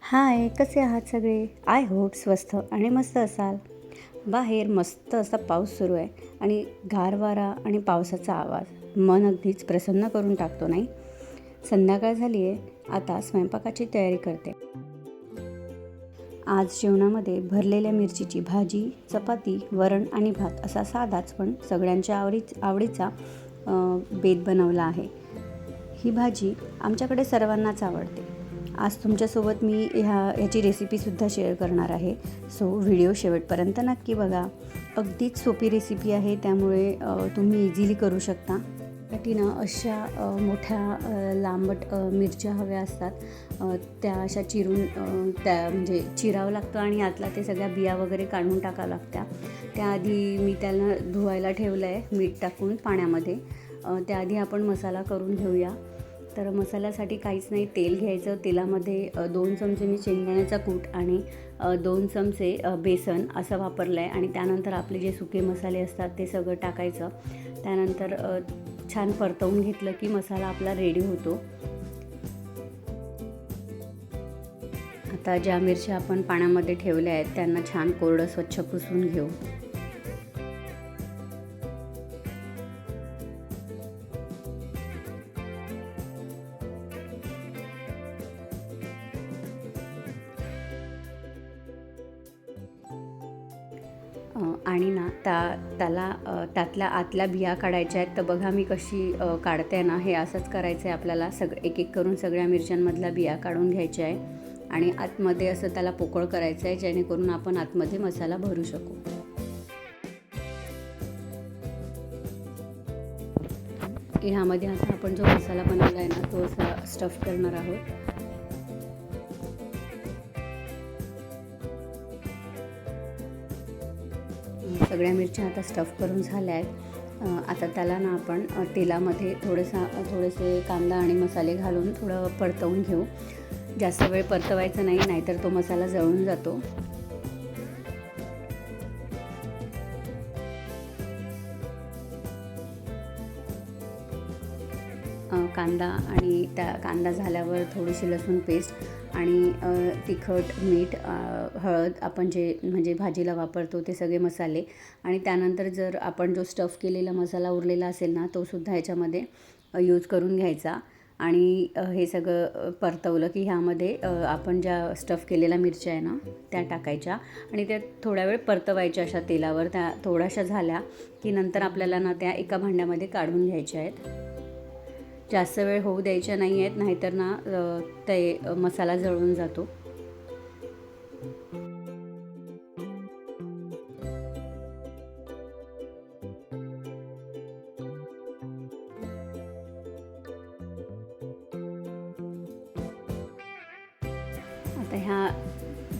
हाय, कसे आहात सगळे? आय होप स्वस्त आणि मस्त असाल. बाहेर मस्त असा पाऊस सुरू आहे आणि गार वारा आणि पावसाचा आवाज मन अगदीच प्रसन्न करून टाकतो, नाही? संध्याकाळ झाली आहे, आता स्वयंपाकाची तयारी करते. आज जेवणामध्ये भरलेल्या मिरचीची भाजी, चपाती, वरण आणि भात असा साधाच पण सगळ्यांच्या आवडीचा बेत बनवला आहे. ही भाजी आमच्याकडे सर्वांनाच आवडते. आज तुमच्यासोबत मी ह्याची रेसिपीसुद्धा शेअर करणार आहे. सो व्हिडिओ शेवटपर्यंत नक्की बघा. अगदीच सोपी रेसिपी आहे, त्यामुळे तुम्ही इझिली करू शकता. त्यासाठी ना अशा मोठ्या लांबट मिरच्या हव्या असतात. त्या अशा चिरून त्या म्हणजे चिरावं लागतं आणि आतला ते सगळ्या बिया वगैरे काढून टाकावं लागत्या. त्याआधी मी त्याला धुवायला ठेवलं आहे मीठ टाकून पाण्यामध्ये. त्याआधी आपण मसाला करून घेऊया. तर मसाल्यासाठी काहीच नाही, तेल घ्यायचं. तेलामध्ये 2 चमचे मी शेंगदाण्याचा कूट आणि 2 चमचे बेसन असं वापरलं आहे. आणि त्यानंतर आपले जे सुके मसाले असतात ते सगळं टाकायचं. त्यानंतर छान परतवून घेतलं की मसाला आपला रेडी होतो. आता ज्या मिरच्या आपण पाण्यामध्ये ठेवल्या आहेत त्यांना छान कोरडं स्वच्छ पुसून घेऊ. आणि ना त्यातल्या आतल्या बिया काढायच्या आहेत. तर बघा मी कशी काढते ना, हे असंच करायचं आहे आपल्याला. एक एक करून सगळ्या मिरच्यांमधल्या बिया काढून घ्यायच्या आहे आणि आतमध्ये असं त्याला पोकळ करायचं आहे, जेणेकरून आपण आतमध्ये मसाला भरू शकू. ह्यामध्ये आता आपण जो मसाला बनवला आहे ना, तो असा स्टफ करणार आहोत. सगळ्या मिरच्या आता स्टफ करून झाल्या आहेत. आता त्याला ना आपण तेलामध्ये थोडेसे कांदा आणि मसाले घालून थोडं परतवून घेऊ. जास्त वेळ परतवायचं नाही, नाहीतर तो मसाला जळून जातो. कांदा झाल्यावर थोडीशी लसूण पेस्ट आणि तिखट, मीठ, हळद, आपण म्हणजे भाजीला वापरतो ते सगळे मसाले. आणि त्यानंतर जर आपण जो स्टफ केलेला मसाला उरलेला असेल ना, तो सुद्धा ह्याच्यामध्ये यूज करून घ्यायचा. आणि हे सगळं परतवलं की ह्यामध्ये आपण ज्या स्टफ केलेल्या मिरच्या आहे ना त्या टाकायच्या आणि त्या थोड्या वेळ परतवायच्या अशा तेलावर. त्या थोड्याशा झाल्या की नंतर आपल्याला ना त्या एका भांड्यामध्ये काढून घ्यायच्या आहेत. जास्त वेळ होऊ द्यायच्या नाही आहेत, नाहीतर ना ते मसाला जळून जातो. आता ह्या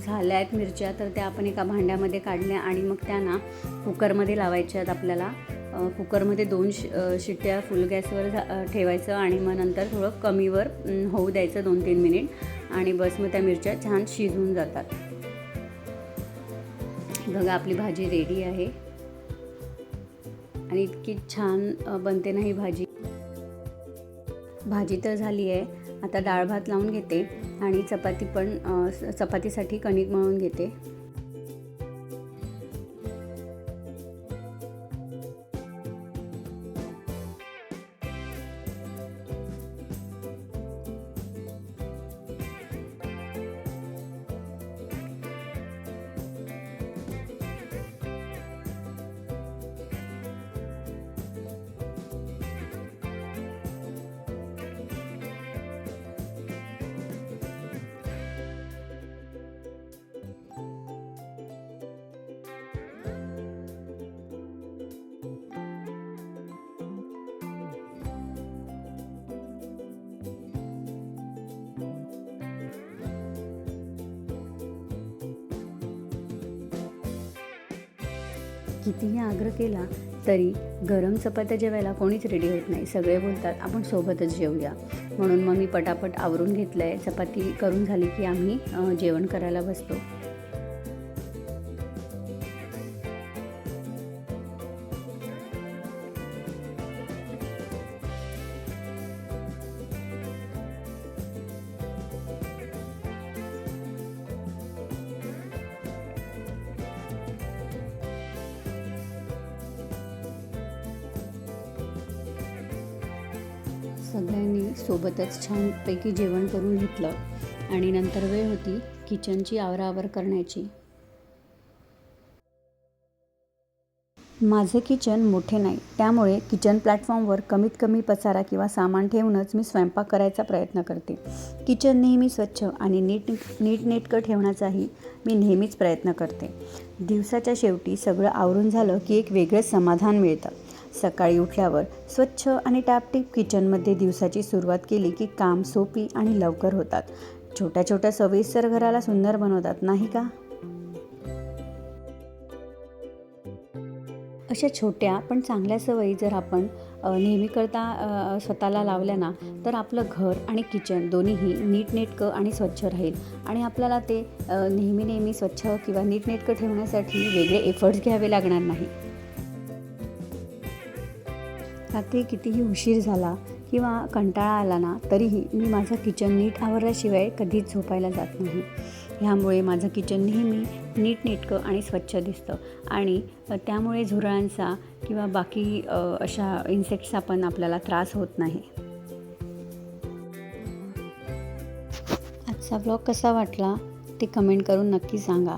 झाल्या आहेत मिरच्या, तर त्या आपण एका भांड्यामध्ये काढल्या आणि मग त्या ना कुकरमध्ये लावायच्या आहेत आपल्याला. कुकरमध्ये 2 शिट्ट्या फुल गॅसवर ठेवायचं आणि मग नंतर थोडं कमीवर होऊ द्यायचं 2-3 मिनिट आणि बस मग त्या मिरच्या छान शिजून जातात. बघा आपली भाजी रेडी आहे आणि इतकी छान बनते ना ही भाजी. भाजी तर झाली आहे. आता डाळ भात लावून घेते आणि चपातीसाठी कणिक मळून घेते. कितीही आग्रह केला तरी गरम चपात्या जेवायला कोणीच रेडी होत नाही. सगळे बोलतात आपण सोबतच जेवूया. म्हणून मग मी पटापट आवरून घेतलं आहे. चपाती करून झाली की आम्ही जेवण करायला बसतो. सगळ्यांनी सोबतच छानपैकी जेवण करून घेतलं आणि नंतर वेळ होती किचनची आवराआवर करण्याची. माझे किचन मोठे नाही, त्यामुळे किचन प्लॅटफॉर्मवर कमीत कमी पसारा किंवा सामान ठेवूनच मी स्वयंपाक करायचा प्रयत्न करते. किचन नेहमी स्वच्छ आणि नीटनेटकं ठेवण्याचाही मी नेहमीच प्रयत्न करते. दिवसाच्या शेवटी सगळं आवरून झालं की एक वेगळंच समाधान मिळतं. सकाळी उठल्यावर स्वच्छ आणि टापटीप किचनमध्ये दिवसाची सुरुवात केली की काम सोपी आणि लवकर होतात. छोट्या छोट्या सवयी तर घराला सुंदर बनवतात, नाही का? अशा छोट्या पण चांगल्या सवयी जर आपण नेहमी स्वतःला लावल्या ना, तर आपलं घर आणि किचन दोन्हीही नीटनेटकं आणि स्वच्छ राहील आणि आपल्याला ते नेहमी स्वच्छ किंवा नीटनेटकं ठेवण्यासाठी वेगळे एफर्ट्स घ्यावे लागणार नाही. रात्री कितीही उशीर झाला किंवा कंटाळा आला ना, तरीही मी माझं किचन नीट आवरल्याशिवाय कधीच झोपायला जात नाही. ह्यामुळे माझं किचन नेहमी नीटनेटकं आणि स्वच्छ दिसतं आणि त्यामुळे झुरळांचा किंवा बाकी अशा इन्सेक्ट्सचा पण आपल्याला त्रास होत नाही. आजचा ब्लॉग कसा वाटला ते कमेंट करून नक्की सांगा.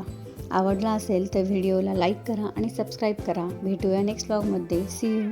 आवडला असेल तर व्हिडिओला लाईक करा आणि सबस्क्राईब करा. भेटूया नेक्स्ट ब्लॉगमध्ये. See you.